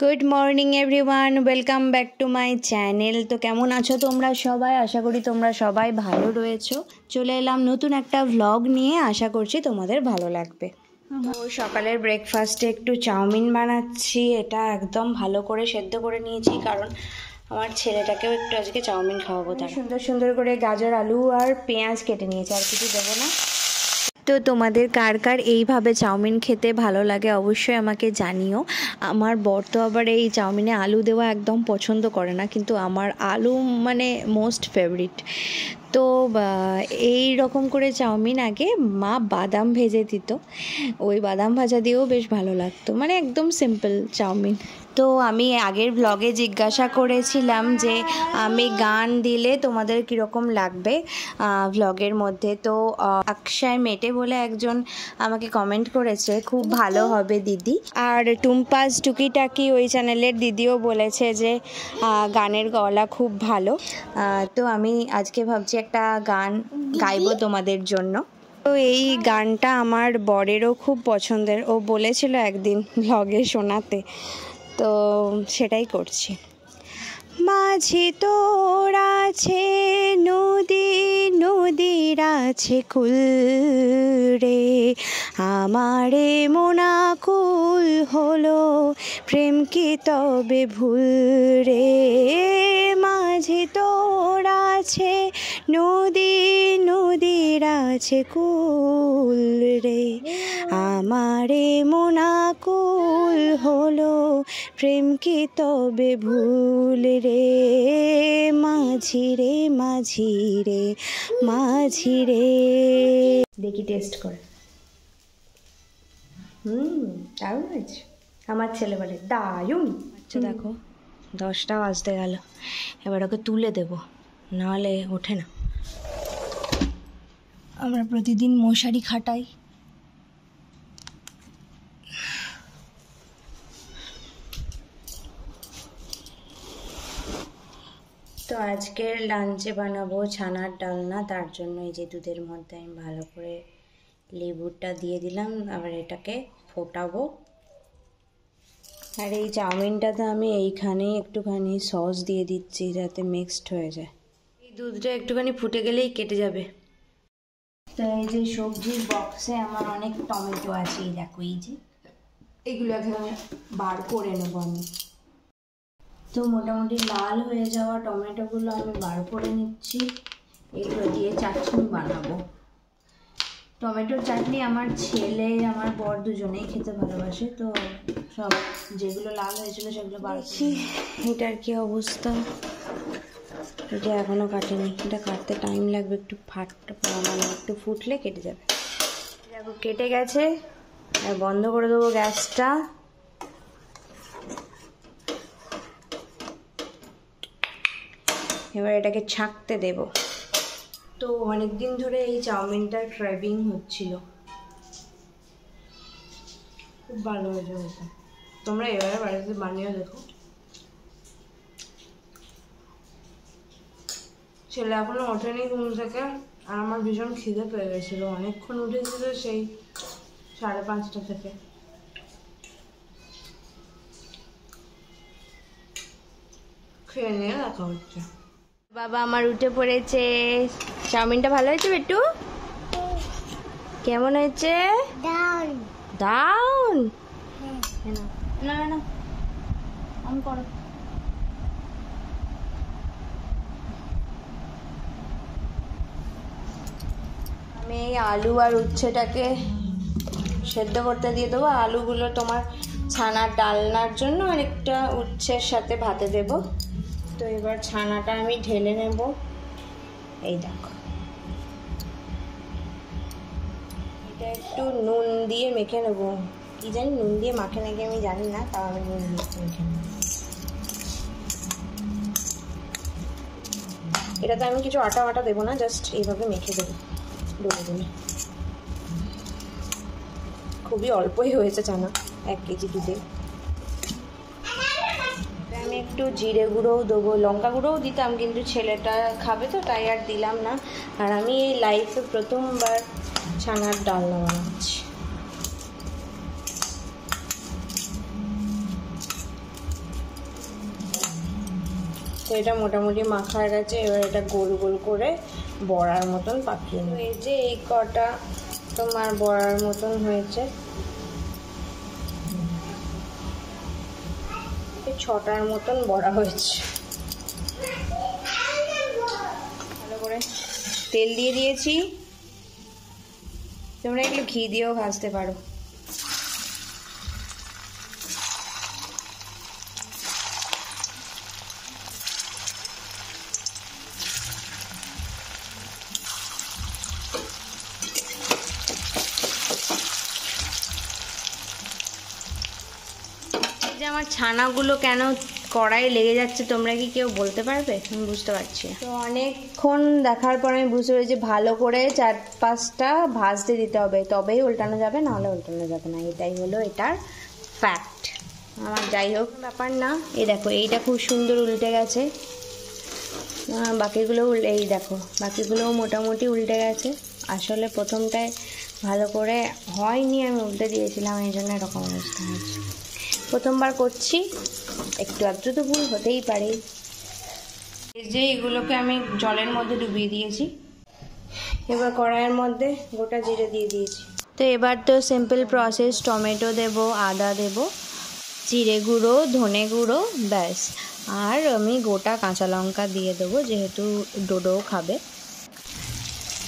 Good morning everyone, welcome back to my channel. তো কেমন আছো তোমরা সবাই? আশা করি তোমরা সবাই ভালো রয়েছো। চলে এলাম নতুন একটা ভ্লগ নিয়ে, আশা করছি তোমাদের ভালো লাগবে। তো সকালের ব্রেকফাস্টে একটু চাউমিন বানাচ্ছি। এটা একদম ভালো করে সেদ্ধ করে নিয়েছি, কারণ আমার ছেলেটাকেও একটু আজকে চাউমিন খাওয়াবো। তাই সুন্দর সুন্দর করে গাজর, আলু আর পেঁয়াজ কেটে নিয়েছি, আর কিছু দেবো না। তো তোমাদের কার কার এইভাবে চাউমিন খেতে ভালো লাগে অবশ্যই আমাকে জানিও। আমার বর তো আবার এই চাউমিনে আলু দেওয়া একদম পছন্দ করে না, কিন্তু আমার আলু মানে মোস্ট ফেভারিট। তো এই রকম করে চাউমিন আগে মা বাদাম ভেজে দিত, ওই বাদাম ভাজা দিয়েও বেশ ভালো লাগতো, মানে একদম সিম্পল চাউমিন। তো আমি আগের ব্লগে জিজ্ঞাসা করেছিলাম যে আমি গান দিলে তোমাদের কীরকম লাগবে ব্লগের মধ্যে। তো অক্ষয় মেটে বলে একজন আমাকে কমেন্ট করেছে, খুব ভালো হবে দিদি। আর টুম্পাস টুকিটাকি ওই চ্যানেলের দিদিও বলেছে যে গানের গলা খুব ভালো। তো আমি আজকে ভাবছি একটা গান গাইবো তোমাদের জন্য। তো এই গানটা আমার বরেরও খুব পছন্দের, ও বলেছিল একদিন ব্লগে শোনাতে, তো সেটাই করছি। মাঝি তোর আছে নদী, নদীর আছে কুল রে, আমারে মোনাকুল হলো প্রেম কি তবে ভুল রে। মাঝি তোর আছে নদী, নদীর আছে কুল রে, আমারে মোনাকুল হলো প্রেম কি তবে ভুল রে। মাঝি রে মাঝি রে মাঝি রে। দেখি টেস্ট করে। দারুণ হয়েছে। আমার ছেলে বলে দারুণ। আচ্ছা দেখো 10টা বাজতে গেল, এবার ওকে তুলে দেব, নাহলে ওঠে না। আমরা প্রতিদিন মশারি খাটাই। তো আজকের লাঞ্চে বানাবো ছানার ডালনা, তার জন্য এই যে দুধের মধ্যে আমি ভালো করে লেবুটা দিয়ে দিলাম, আবার এটাকে ফোটাবো। আর এই চাউমিনটাতে আমি এইখানেই একটুখানি সস দিয়ে দিচ্ছি যাতে মিক্সড হয়ে যায়। এই দুধটা একটুখানি ফুটে গেলেই কেটে যাবে। তো এই যে সবজির বক্সে আমার অনেক টমেটো আছে, এই দেখো, এই যে এগুলো এখানে বার করে নেবো আমি। তো মোটামুটি লাল হয়ে যাওয়া টমেটোগুলো আমি বার করে নিচ্ছি, এগুলো দিয়ে চাটনি বানাবো। টমেটোর চাটনি আমার ছেলে আমার বর দুজনেই খেতে ভালোবাসে, তো সব যেগুলো লাল হয়েছিল সেগুলো বার করছি। এটার কি অবস্থা? এটা এখনও কাটেনি, এটা কাটতে টাইম লাগবে, একটু মানে একটু ফুটলে কেটে যাবে। দেখো কেটে গেছে, আর বন্ধ করে দেবো গ্যাসটা। এবার এটাকে ছাঁকতে দেব। তো অনেকদিন ধরে এই চাউমিনটার ক্র্যাভিং হচ্ছিল, খুব ভালো হয়েছে ওটা। তোমরা এবারে বাড়িতে বানিয়ে দেখো। ছেলে এখনো ওঠেনি ঘুম থেকে, আর আমার ভীষণ খিদে পেয়ে গেছিলো, অনেকক্ষণ উঠেছিল, সেই 5:30 থেকে। খেয়ে নিয়ে দেখা হচ্ছে। বাবা আমার উঠে পড়েছে। চাউমিনটা ভালো হয়েছে বেটু? কেমন হয়েছে? দারুন। না না অন করো। আমি এই আলু আর উচ্ছেটাকে সেদ্ধ করতে দিয়ে দেবো। আলুগুলো তোমার ছানার ডালনার জন্য, আর একটা উচ্ছের সাথে ভাতে দেবো। তো এবার ছানাটা আমি ঢেলে নেব। এই দেখো, এটা একটু নুন দিয়ে মেখে নেব। কি জানি নুন দিয়ে মাখে নাকি আমি জানি না, তাও আমি নুন দিয়ে মেখে নেব। এটাতে আমি কিছু আটা বাটা দেবো না, জাস্ট এইভাবে মেখে দেবো ডলে ডলে। খুবই অল্পই হয়েছে ছানা, 1 কেজি দুধে। আমি একটু জিরে গুঁড়োও দেবো, লঙ্কা গুঁড়োও দিতাম, কিন্তু ছেলেটা খাবে তো তাই আর দিলাম না। আর আমি এই লাইফে প্রথমবার ছানার ডালনা বানাচ্ছি। তো এটা মোটামুটি মাখা হয়ে গেছে। এবার এটা গোল গোল করে বড়ার মতন পাকিয়ে নেব। এই যে এই কটা তোমার বড়ার মতন হয়েছে, 6টার মতন বড়া হয়েছে। ভালো করে তেল দিয়ে দিয়েছি, তোমরা এগুলো ঘি দিয়েও ভাজতে পারো। আমার ছানাগুলো কেন কড়াই লেগে যাচ্ছে তোমরা কি কেউ বলতে পারবে? আমি বুঝতে পারছি। তো অনেকক্ষণ দেখার পর আমি বুঝতে পেরেছি ভালো করে 4-5টা ভাজতে দিতে হবে, তবেই উল্টানো যাবে, নাহলে উল্টানো যাবে না। এটাই হলো এটার ফ্যাক্ট। আমার যাই হোক ব্যাপার না। এই দেখো এইটা খুব সুন্দর উল্টে গেছে, বাকিগুলো এই দেখো বাকিগুলোও মোটামুটি উল্টে গেছে। আসলে প্রথমটায় ভালো করে হয়নি, আমি উল্টে দিয়েছিলাম, এই জন্য এরকম অবস্থা হয়েছে। প্রথমবার করছি, একটু আধটু তো ভুল হতেই পারে। এই যে এগুলোকে আমি জলের মধ্যে ডুবিয়ে দিয়েছি। এবার কড়াইয়ের মধ্যে গোটা জিরে দিয়ে দিয়েছি। তো এবার তো সিম্পল প্রসেস, টমেটো দেব, আদা দেব, জিরে গুঁড়ো, ধনে গুঁড়ো, ব্যাস। আর আমি গোটা কাঁচা লঙ্কা দিয়ে দেবো, যেহেতু ডোডোও খাবে।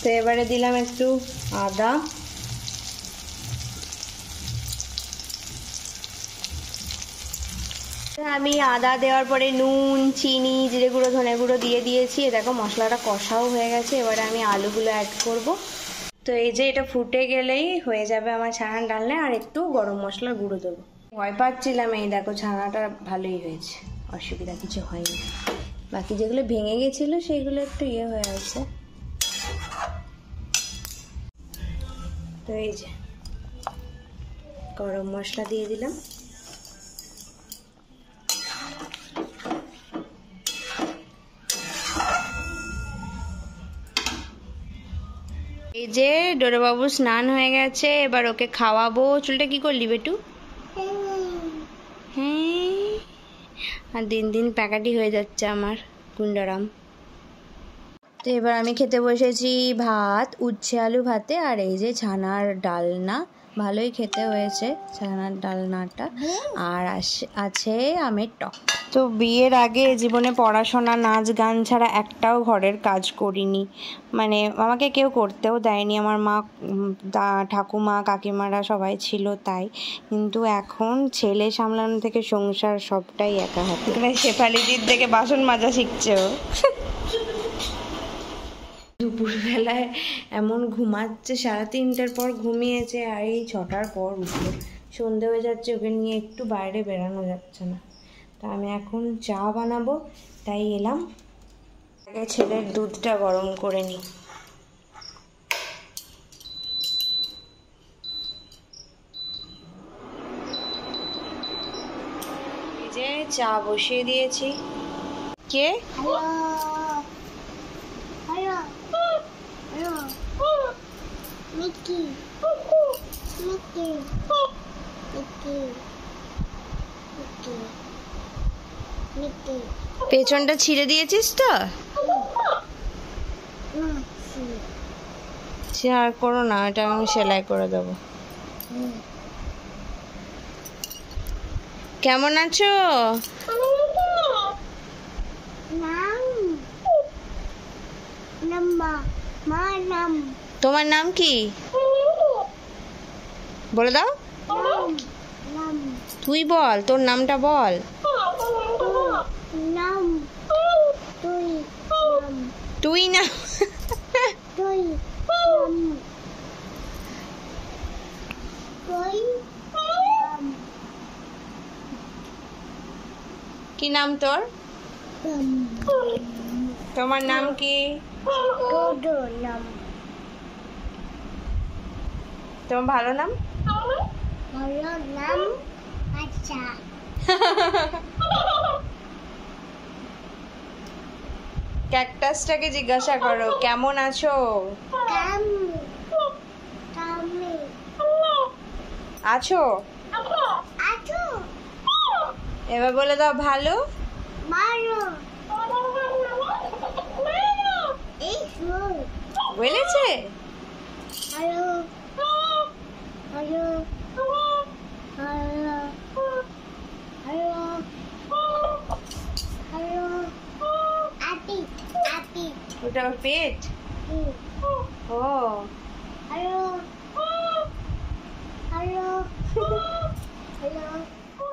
তো এবারে দিলাম একটু আদা, আমি আদা দেওয়ার পরে নুন, চিনি, জিরে গুঁড়ো, ধনে গুঁড়ো দিয়ে দিয়েছি। দেখো মশলাটা কষাও হয়ে গেছে। এবারে আমি আলুগুলো অ্যাড করব। তো এই যে এটা ফুটে গেলেই হয়ে যাবে আমার ছানার ডালনা। আর একটু গরম মশলার গুঁড়ো দেবো। ভয় পাচ্ছিলাম, এই দেখো ছানাটা ভালোই হয়েছে, অসুবিধা কিছু হয়নি। বাকি যেগুলো ভেঙে গেছিলো সেগুলো একটু ইয়ে হয়ে আছে। তো এই যে গরম মশলা দিয়ে দিলাম। এই যে ডোডোবাবু স্নান হয়ে গেছে, এবার ওকে খাওয়াবো। চুলটা কি করলি বেটু? হ্যাঁ, আর দিন দিন প্যাকাটি হয়ে যাচ্ছে আমার গুন্ডারাম। তো এবার আমি খেতে বসেছি ভাত, উচ্ছে আলু ভাতে, আর এই যে ছানার ডালনা। ভালোই খেতে হয়েছে ছানার ডালনাটা। আর আছে আমের টক। তো বিয়ের আগে জীবনে পড়াশোনা, নাচ গান ছাড়া একটাও ঘরের কাজ করিনি। মানে আমাকে কেউ করতেও দেয়নি, আমার মা, ঠাকুমা, কাকিমারা সবাই ছিল তাই। কিন্তু এখন ছেলে সামলানো থেকে সংসার সবটাই একা হাতে। শেফালিদির থেকে বাসন মাজা শিখছে ও। দুপুরবেলায় এমন ঘুমাচ্ছে, 3:30টার পর ঘুমিয়েছে, আর এই 6টার পর উঠলো। সন্ধে হয়ে যাচ্ছে, ওকে নিয়ে একটু বাইরে বেরানো যাচ্ছে না। তা আমি এখন চা বানাবো, তাই এলাম। আগে ছেলের দুধটা গরম করে নিই। এই যে চা বসিয়ে দিয়েছি। কে? মিকি মিকি মিকি মিকি পেছনটা ছিঁড়ে দিয়েছিস তো? সে আর করো না, এটা আমি সেলাই করে দেবো। কেমন আছো? তোমার নাম কি বলে দাও? তুই বল, তোর নামটা বল। তুই না, কি নাম তোর? তোমার নাম কি? তোমার ভালো নাম? আচ্ছা। ক্যাকটাসটাকে জিজ্ঞাসা করো কেমন আছো। আছো? এবার বলে দাও ভালো। বলেছে hello hello hello hello hello আপি আপি ওটা ওর পেট। ও হ্যালো হ্যালো হ্যালো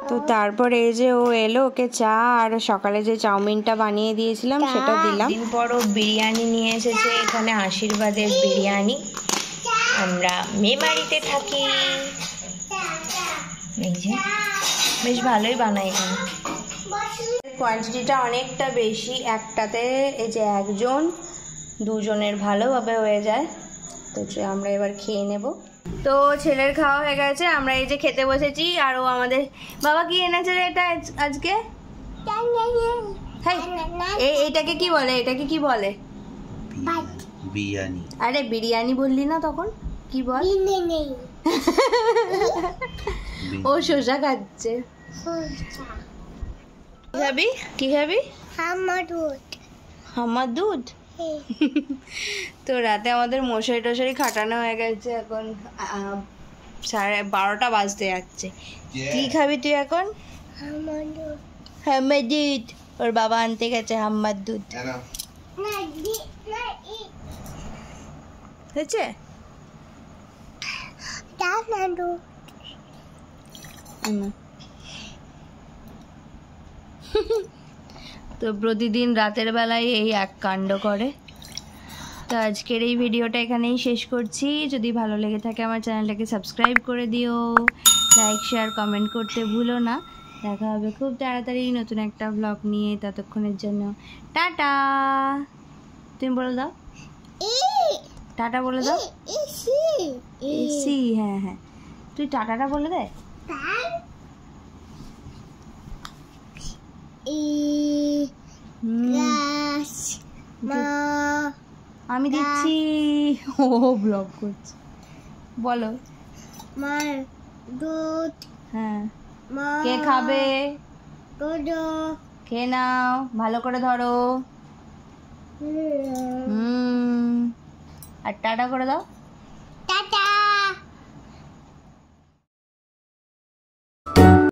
তো তারপরে এই যে ও এলো, ওকে চা আর সকালে যে চাউমিনটা বানিয়ে দিয়েছিলাম সেটা দিলাম। দিন পর ও বিরিয়ানি নিয়ে এসেছে, এখানে আশীর্বাদের বিরিয়ানি। আমরা মেমারিতে থাকি। এই যে বেশ ভালোই বানাই এখানে। কোয়ান্টিটিটা অনেকটা বেশি, একটাতে এই যে একজন দুজনের ভালোভাবে হয়ে যায়। তো আমরা এবার খেয়ে নেব। তো ছেলের খাওয়া হয়ে গেছে, আমরা এই যে খেতে বসেছি। আর ও আমাদের বাবা কি এনেছে রে এটা আজকে? এইটাকে কি বলে? এটাকে কি বলে? বিরিয়ানি। আরে বিরিয়ানি বললি না তখন, কি বল? ও শসা খাচ্ছে। কি খাবি? কি খাবি? আমার দুধ। তো রাতে আমাদের মশারি টশারি খাটানো হয়ে গেছে, এখন 12:30 বাজতে যাচ্ছে। কি খাবি তুই এখন? হাম্মার দুধ। ওর বাবা আনতে গেছে হাম্মার দুধ। হয়েছে? তো প্রতিদিন রাতের বেলায় এই এক কাণ্ড করে। তো আজকের এই ভিডিওটা এখানেই শেষ করছি। যদি ভালো লেগে থাকে আমার চ্যানেলটাকে সাবস্ক্রাইব করে দিও, লাইক শেয়ার কমেন্ট করতে ভুলো না। দেখা হবে খুব তাড়াতাড়ি নতুন একটা ব্লগ নিয়ে। ততক্ষণের জন্য টাটা। তুমি বলে দাও টাটা, বলে দাও। এসি, হ্যাঁ হ্যাঁ, তুই টাটাটা বলে দে। আমি দিচ্ছি। ও ব্লগ করছে, বলো। মার দুধ। হ্যাঁ, কে খাবে? খেয়ে নাও, ভালো করে ধরো। আর টাটা করে দাও।